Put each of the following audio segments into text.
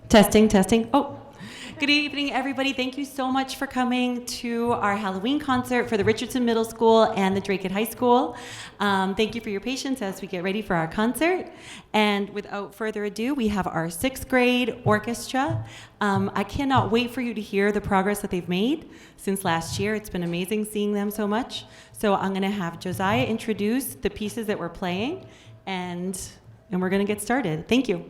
Testing, testing. Oh, good evening, everybody. Thank you so much for coming to our Halloween concert for the Richardson Middle School and the Drake High School. Thank you for your patience as we get ready for our concert. And without further ado, we have our 6th grade orchestra. I cannot wait for you to hear the progress that they've made since last year. It's been amazing seeing them so much. So I'm going to have Josiah introduce the pieces that we're playing, and we're going to get started. Thank you.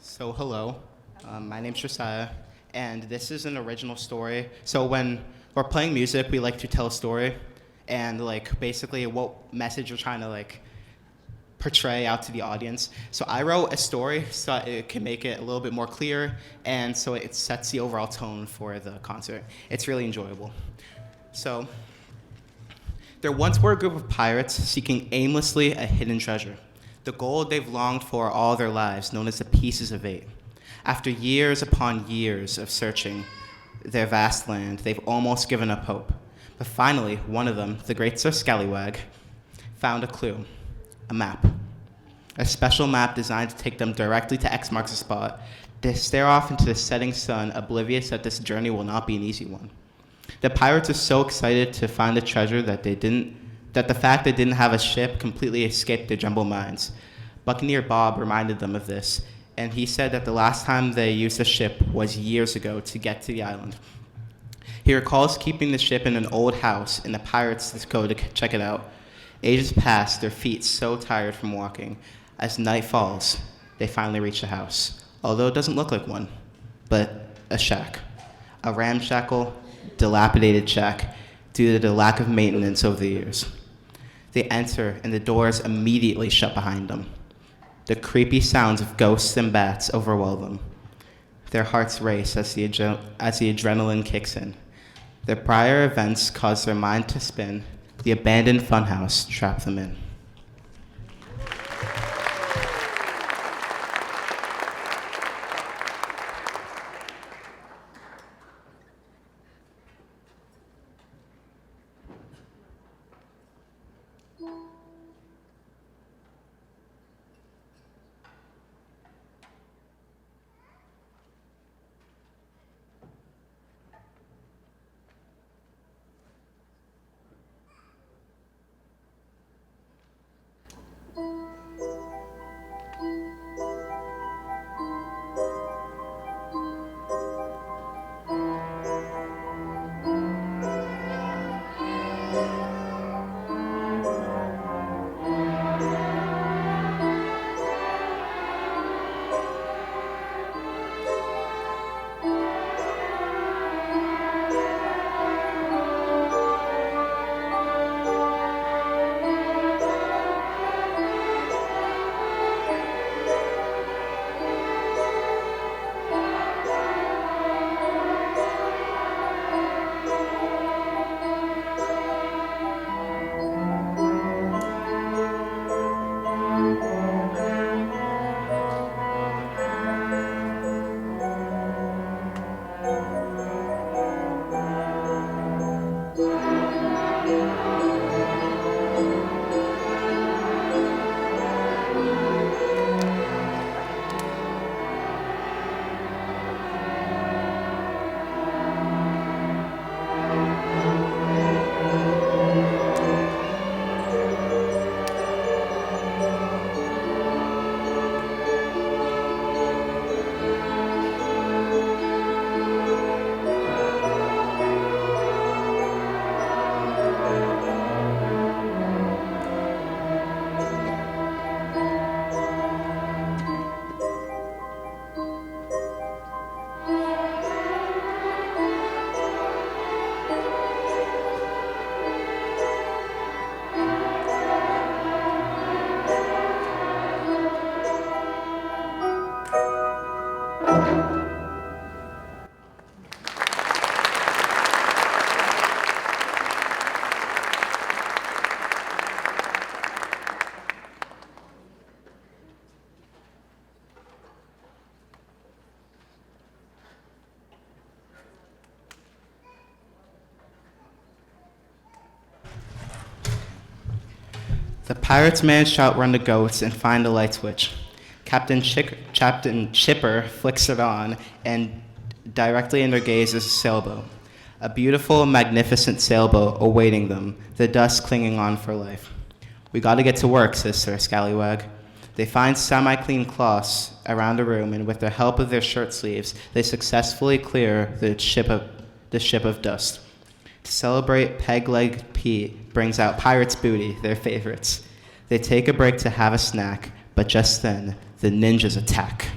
So hello, my name's Josiah, and this is an original story. So when we're playing music, we like to tell a story, and basically what message we're trying to portray out to the audience. So I wrote a story so it can make it a little bit more clear, and so it sets the overall tone for the concert. It's really enjoyable. So there once were a group of pirates seeking aimlessly a hidden treasure, the gold they've longed for all their lives, known as the Pieces of Eight. After years upon years of searching their vast land, they've almost given up hope. But finally, one of them, the great Sir Scallywag, found a clue, a map. A special map designed to take them directly to X marks the spot. They stare off into the setting sun, oblivious that this journey will not be an easy one. The pirates are so excited to find the treasure that the fact they didn't have a ship completely escaped their jumbled minds. Buccaneer Bob reminded them of this, and he said that the last time they used a ship was years ago to get to the island. He recalls keeping the ship in an old house, and the pirates go to check it out. Ages pass, their feet so tired from walking. As night falls, they finally reach the house, although it doesn't look like one, but a shack. A ramshackle, dilapidated shack due to the lack of maintenance over the years. They enter, and the doors immediately shut behind them. The creepy sounds of ghosts and bats overwhelm them. Their hearts race as the adrenaline kicks in. Their prior events cause their mind to spin. The abandoned funhouse traps them in. pirates manage to outrun the goats and find the light switch. Captain Chipper flicks it on, and directly in their gaze is a sailboat. A beautiful, magnificent sailboat awaiting them, the dust clinging on for life. "We gotta get to work," says Sir Scallywag. They find semi-clean cloths around the room, and with the help of their shirt sleeves, they successfully clear the ship of dust. To celebrate, Peg-Leg Pete brings out Pirate's Booty, their favorites. They take a break to have a snack, but just then, the ninjas attack.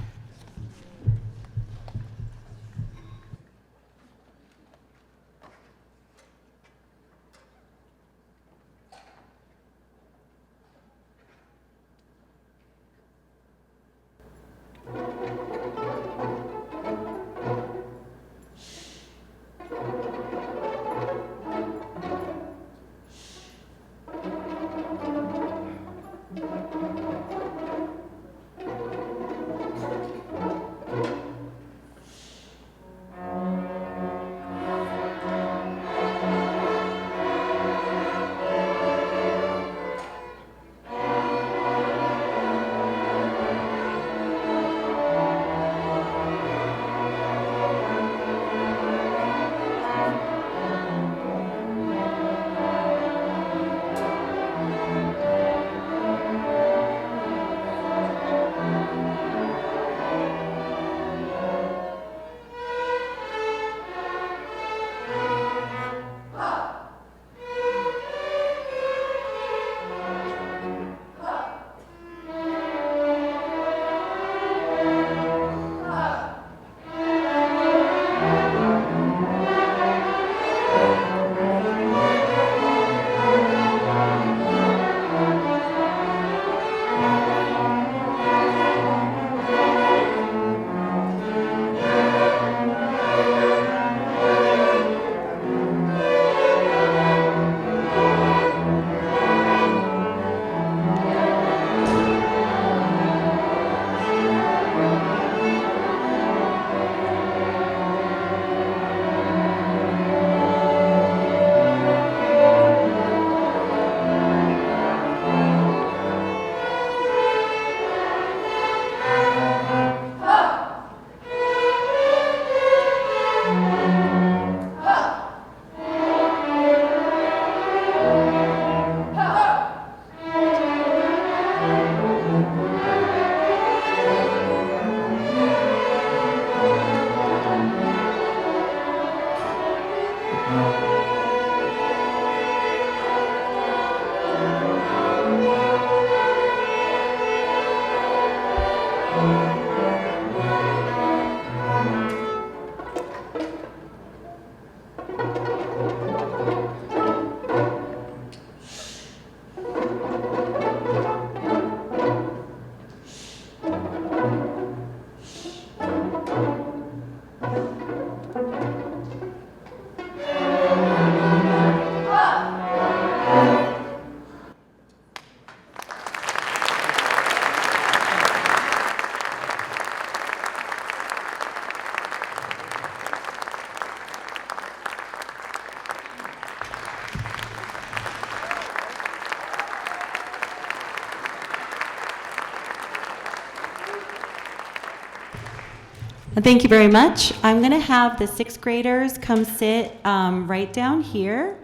Thank you very much. I'm going to have the sixth graders come sit right down here.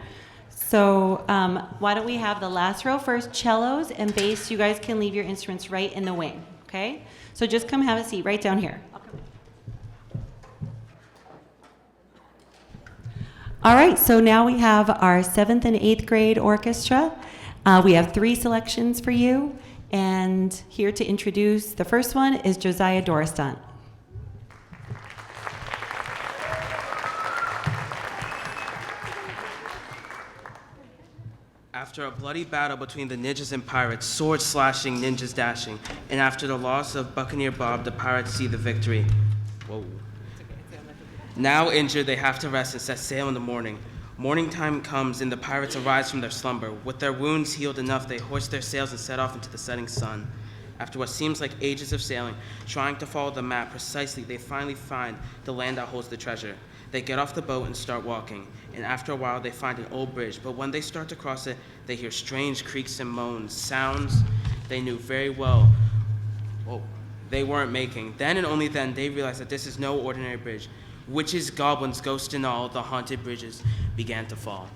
So why don't we have the last row first, cellos and bass. You guys can leave your instruments right in the wing, okay? So just come have a seat right down here. All right, so now we have our 7th and 8th grade orchestra. We have 3 selections for you. And here to introduce the first one is Josiah Doristant. After a bloody battle between the ninjas and pirates, swords slashing, ninjas dashing, and after the loss of Buccaneer Bob, the pirates see the victory. Whoa. Now injured, they have to rest and set sail in the morning. Morning time comes, and the pirates arise from their slumber. With their wounds healed enough, they hoist their sails and set off into the setting sun. After what seems like ages of sailing, trying to follow the map precisely, they finally find the land that holds the treasure. They get off the boat and start walking, and after a while they find an old bridge, but when they start to cross it, they hear strange creaks and moans, sounds they knew very well they weren't making. Then and only then they realize that this is no ordinary bridge. Witches, goblins, ghosts, and all the haunted bridges began to fall.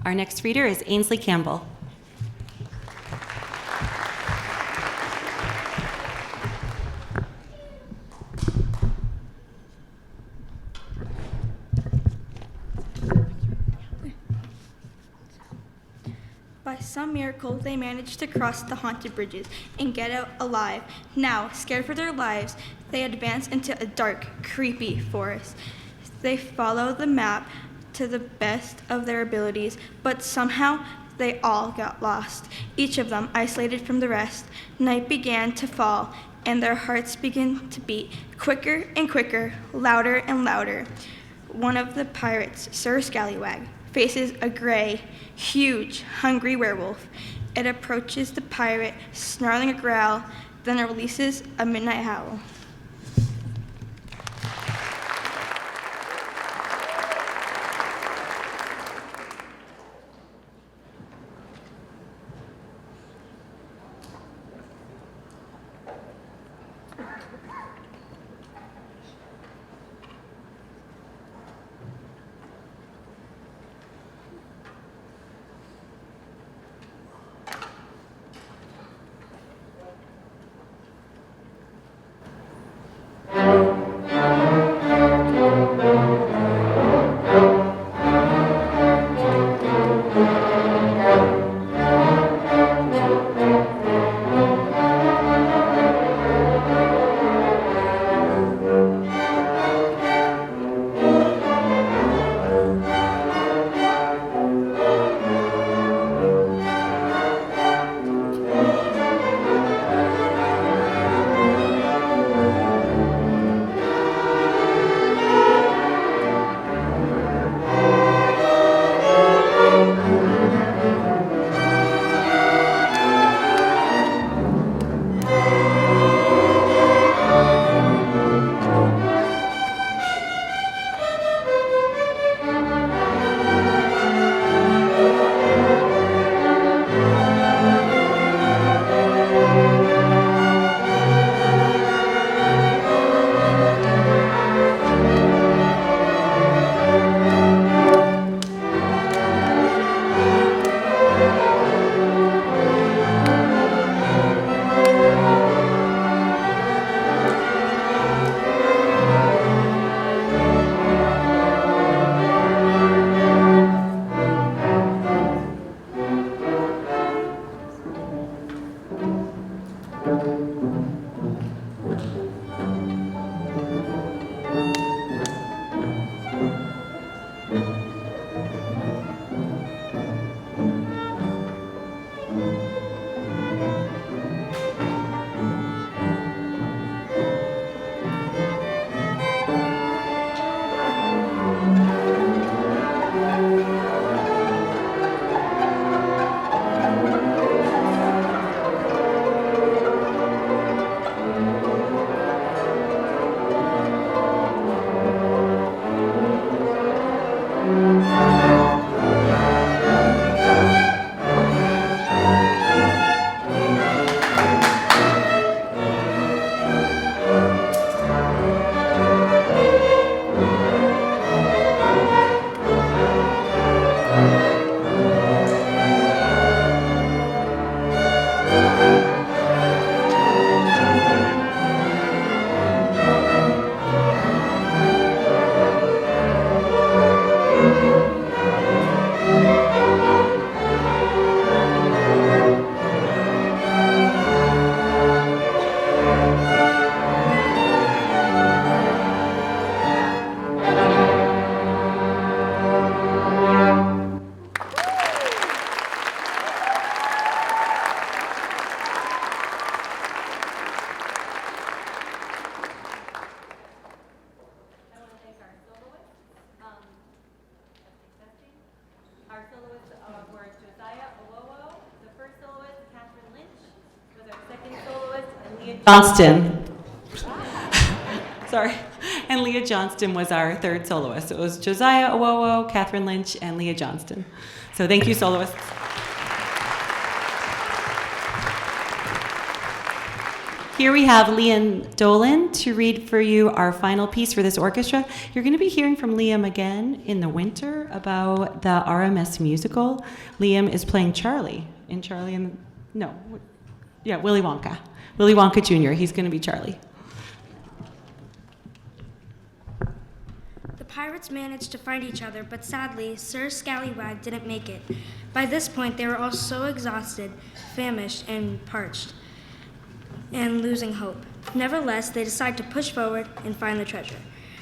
Our next reader is Ainsley Campbell. some miracle, they manage to cross the haunted bridges and get out alive. Now, scared for their lives, they advance into a dark, creepy forest. They follow the map to the best of their abilities, but somehow they all got lost, each of them isolated from the rest. Night began to fall, and their hearts began to beat quicker and quicker, louder and louder. One of the pirates, Sir Scallywag, faces a gray, huge, hungry werewolf. It approaches the pirate, snarling a growl, then it releases a midnight howl. Johnston. Sorry. And Leah Johnston was our third soloist. So it was Josiah Owowo, Catherine Lynch, and Leah Johnston. So thank you, soloists. Here we have Liam Dolan to read for you our final piece for this orchestra. You're going to be hearing from Liam again in the winter about the RMS musical. Liam is playing Charlie in Willy Wonka. Willy Wonka Jr. He's going to be Charlie. The pirates managed to find each other, but sadly, Sir Scallywag didn't make it. By this point, they were all so exhausted, famished, and parched, and losing hope. Nevertheless, they decide to push forward and find the treasure.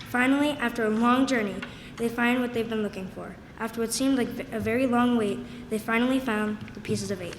Finally, after a long journey, they find what they've been looking for. After what seemed like a very long wait, they finally found the pieces of 8.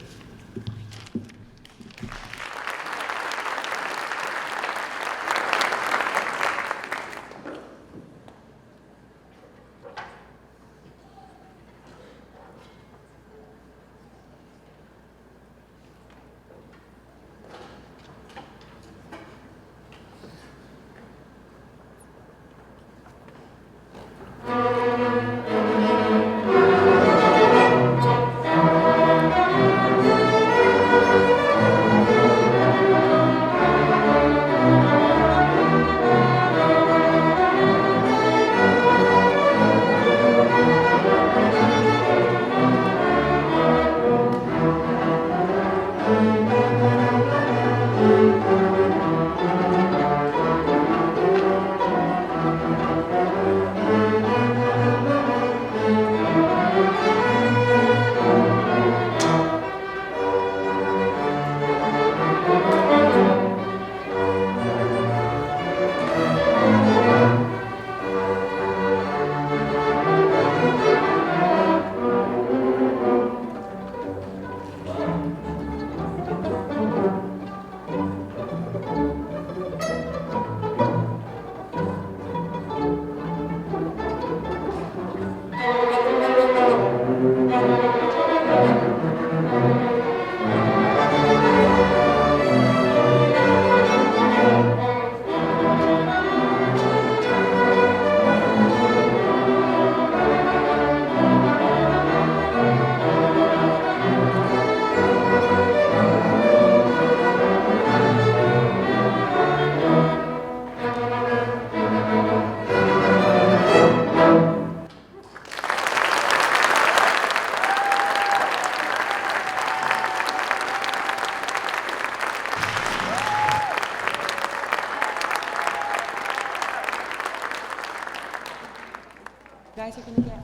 You guys are going to get...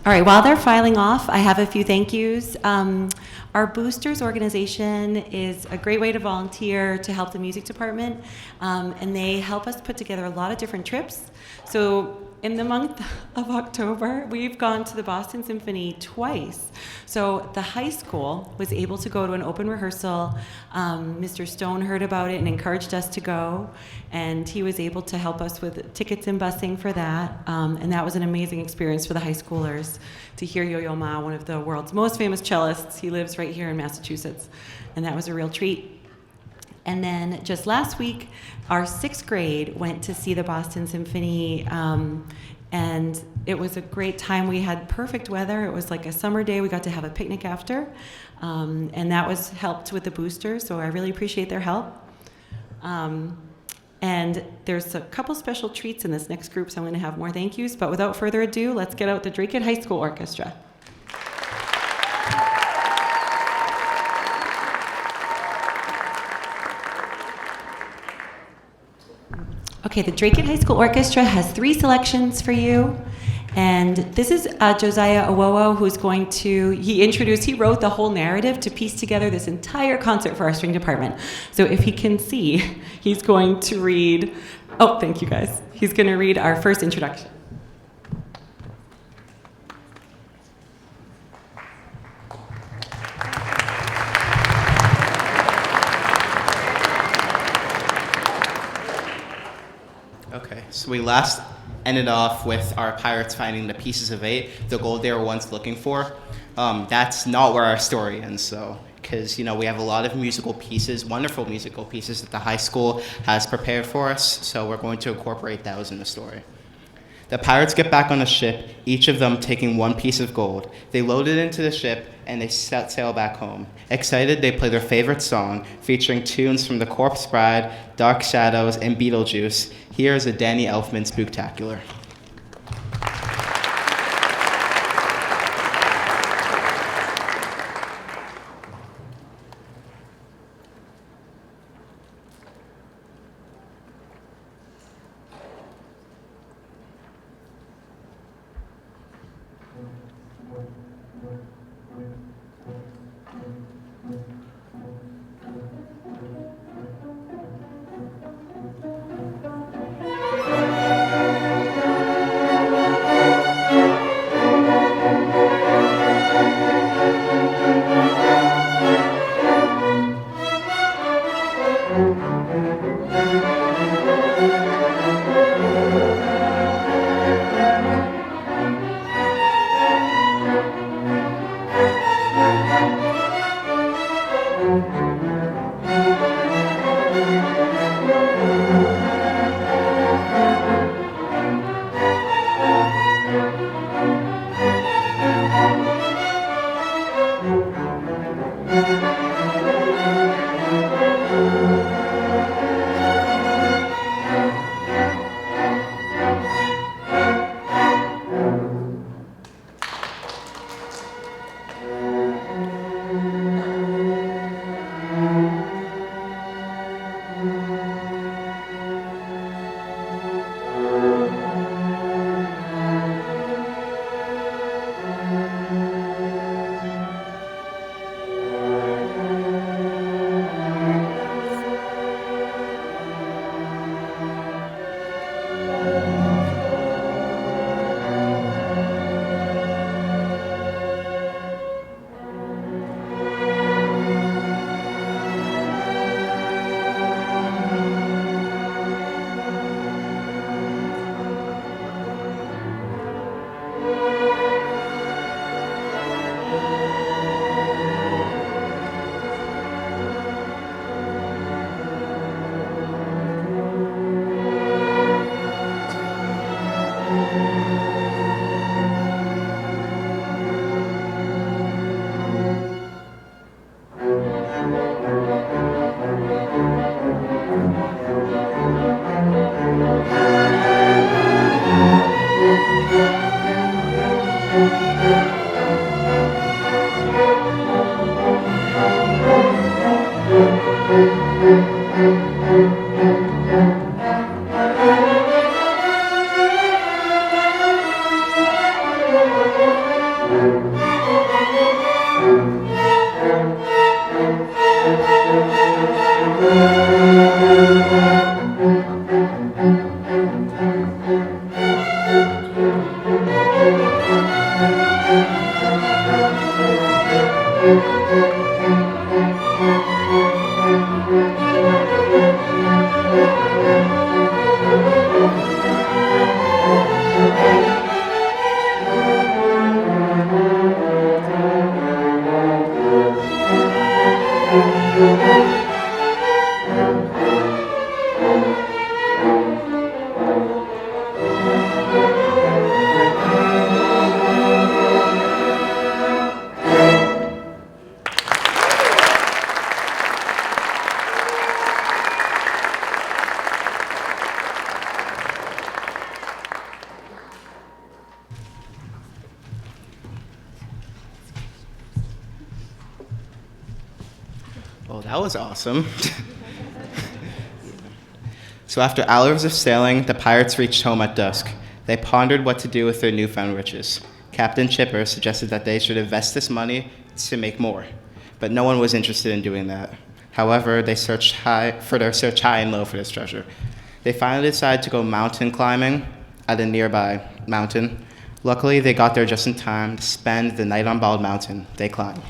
All right, while they're filing off, I have a few thank yous. Our Boosters organization is a great way to volunteer to help the music department, and they help us put together a lot of different trips. So in the month of October, we've gone to the Boston Symphony twice. So the high school was able to go to an open rehearsal. Mr. Stone heard about it and encouraged us to go, and he was able to help us with tickets and busing for that. And that was an amazing experience for the high schoolers to hear Yo-Yo Ma, one of the world's most famous cellists. He lives right here in Massachusetts, and that was a real treat. And then just last week, our 6th grade went to see the Boston Symphony, and it was a great time. We had perfect weather. It was like a summer day. We got to have a picnic after, and that was helped with the boosters, so I really appreciate their help. And there's a couple special treats in this next group, so I'm going to have more thank yous. But without further ado, let's get out the Drake High School Orchestra. Okay, the Drake High School Orchestra has 3 selections for you. And this is Josiah Owowo, who's going to, he wrote the whole narrative to piece together this entire concert for our string department. So if he can see, he's going to read, oh, thank you guys. He's going to read our first introduction. Okay, so we last ended off with our pirates finding the pieces of 8, the gold they were once looking for. That's not where our story ends, so, because, we have a lot of musical pieces, wonderful musical pieces that the high school has prepared for us, so we're going to incorporate those in the story. The pirates get back on a ship, each of them taking one piece of gold. They load it into the ship, and they set sail back home. Excited, they play their favorite song, featuring tunes from The Corpse Bride, Dark Shadows, and Beetlejuice. Here is a Danny Elfman spooktacular. Well, that was awesome. So after hours of sailing, the pirates reached home at dusk. They pondered what to do with their newfound riches. Captain Chipper suggested that they should invest this money to make more, but no one was interested in doing that. However, they searched high and low for this treasure. They finally decided to go mountain climbing at a nearby mountain. Luckily, they got there just in time to spend the night on Bald Mountain. They climbed.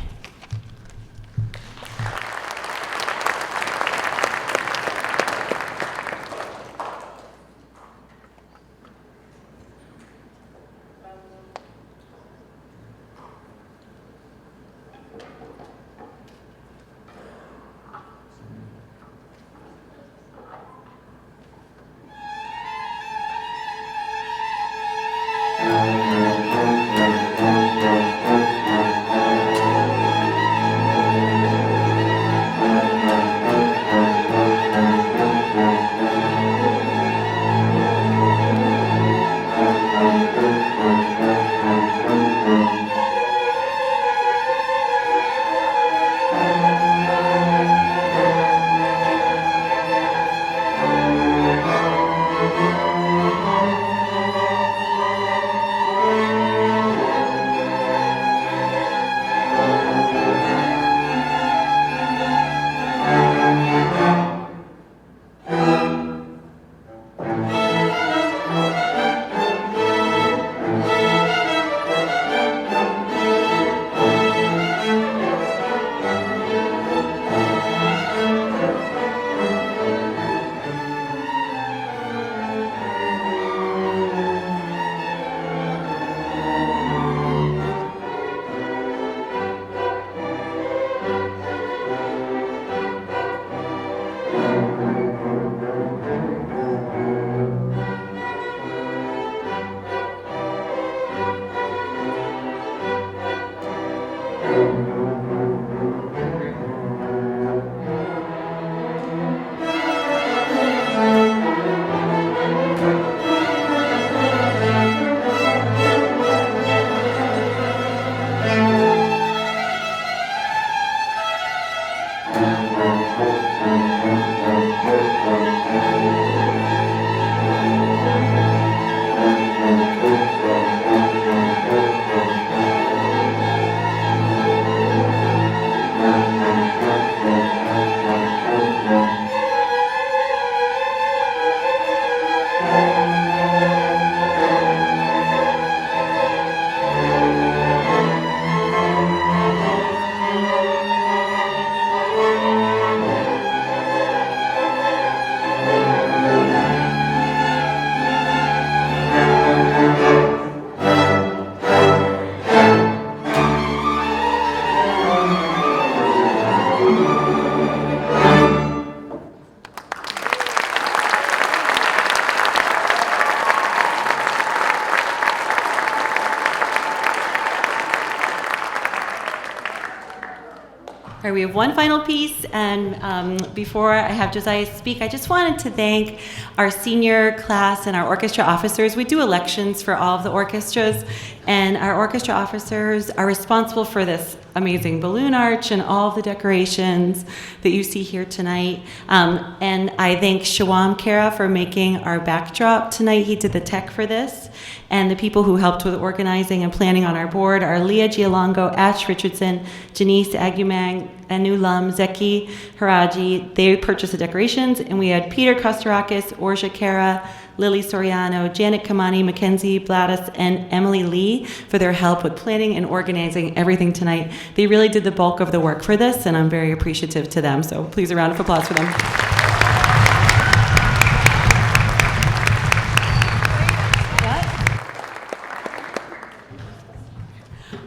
All right, we have one final piece, and before I have Josiah speak, I just wanted to thank our senior class and our orchestra officers. We do elections for all of the orchestras, and our orchestra officers are responsible for this amazing balloon arch and all of the decorations that you see here tonight. And I thank Shawam Kara for making our backdrop tonight. He did the tech for this. And the people who helped with organizing and planning on our board are Leah Gialongo, Ash Richardson, Janice Agumang, Anu Lum, Zeki Haraji. They purchased the decorations, and we had Peter Kostarakis, Orja Kara, Lily Soriano, Janet Kamani, Mackenzie Bladis, and Emily Lee for their help with planning and organizing everything tonight. They really did the bulk of the work for this, and I'm very appreciative to them. So please, a round of applause for them.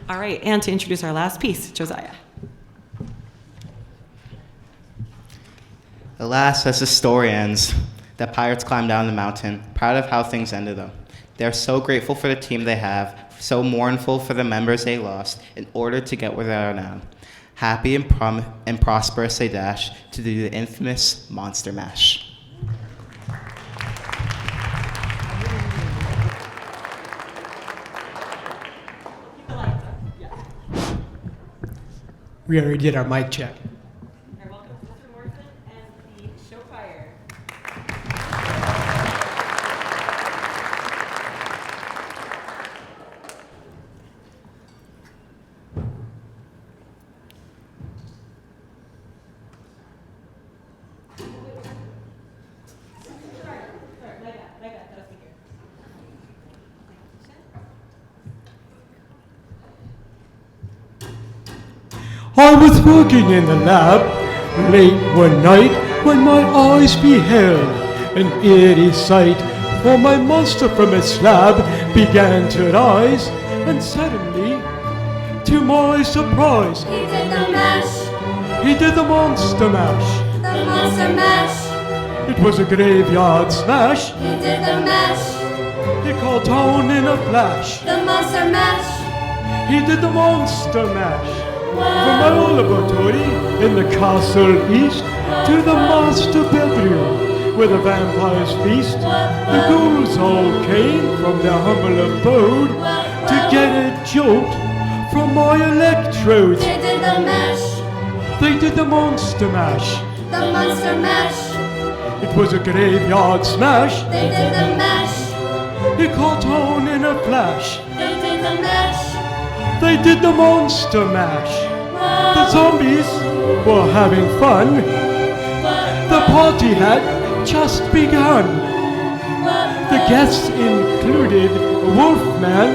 All right, and to introduce our last piece, Josiah. Alas, as the story ends, the pirates climbed down the mountain, proud of how things ended them. They are so grateful for the team they have, so mournful for the members they lost, in order to get where they are now. Happy and prosperous they dash to do the infamous Monster Mash. We already did our mic check. Welcome to Mr. Morrison and the show fire. I was working in the lab late one night when my eyes beheld an eerie sight, for my monster from its slab began to rise, and suddenly, to my surprise, He did the mash, he did the monster mash. the monster mash. It was a graveyard smash. He did the mash, He caught on in a flash. the monster mash. He did the monster mash. From my old laboratory in the castle east to the master bedroom where the vampires feast, the ghouls all came from their humble abode to get a jolt from my electrodes. They did the mash, They did the monster mash. the monster mash. It was a graveyard smash. They did the mash, It caught on in a flash. they did the mash. They did the monster mash. The zombies were having fun. The party had just begun. The guests included Wolfman,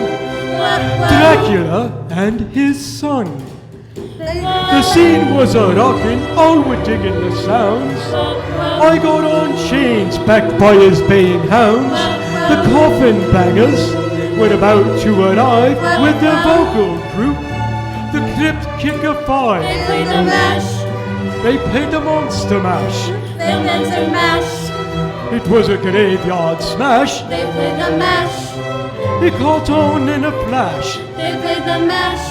Dracula, and his son. The scene was a rockin', all were digging the sounds. I got on chains backed by his baying hounds. The coffin bangers were about to arrive with their vocal group, the Crypt Kicker They 5. played the mash, They played the Monster Mash. they monster mash. It was a graveyard smash. They played the mash, It caught on in a flash. they played the mash.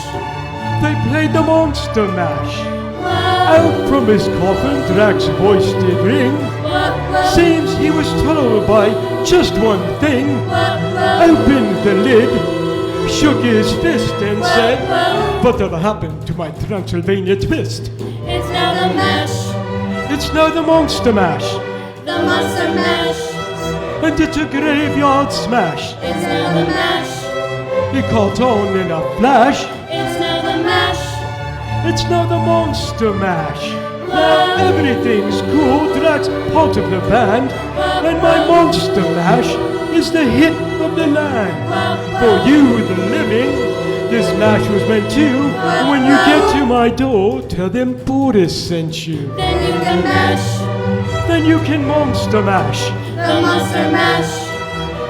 They played the Monster Mash. Out from his coffin, Drac's voice did ring. Seems he was told by just one thing. Opened the lid, shook his fist and said, "Whatever happened to my Transylvania twist?" It's now the mash, It's now the Monster Mash, the monster mash. and it's a graveyard smash. It's now the mash, It caught on in a flash. it's now the mash. It's now the Monster Mash. Everything's cool, Drac's part of the band, and my Monster Mash is the hit of the land. For you, the living, this mash was meant to. When you get to my door, tell them Boris sent you. Then you can mash, Then you can Monster Mash the monster mash.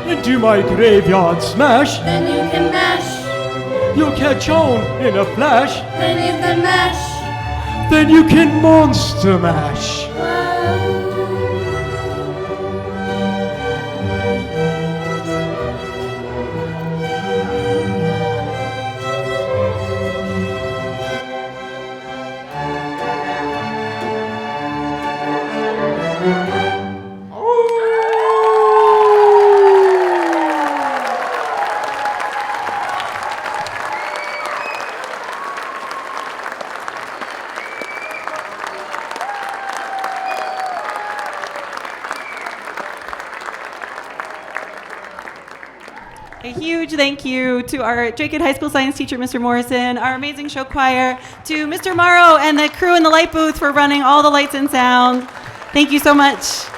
and do my graveyard smash. Then you can mash, You'll catch on in a flash. then you can mash. Then you can Monster Mash. A huge thank you to our Drake High School science teacher, Mr. Morrison, our amazing show choir, to Mr. Morrow and the crew in the light booth for running all the lights and sound. Thank you so much.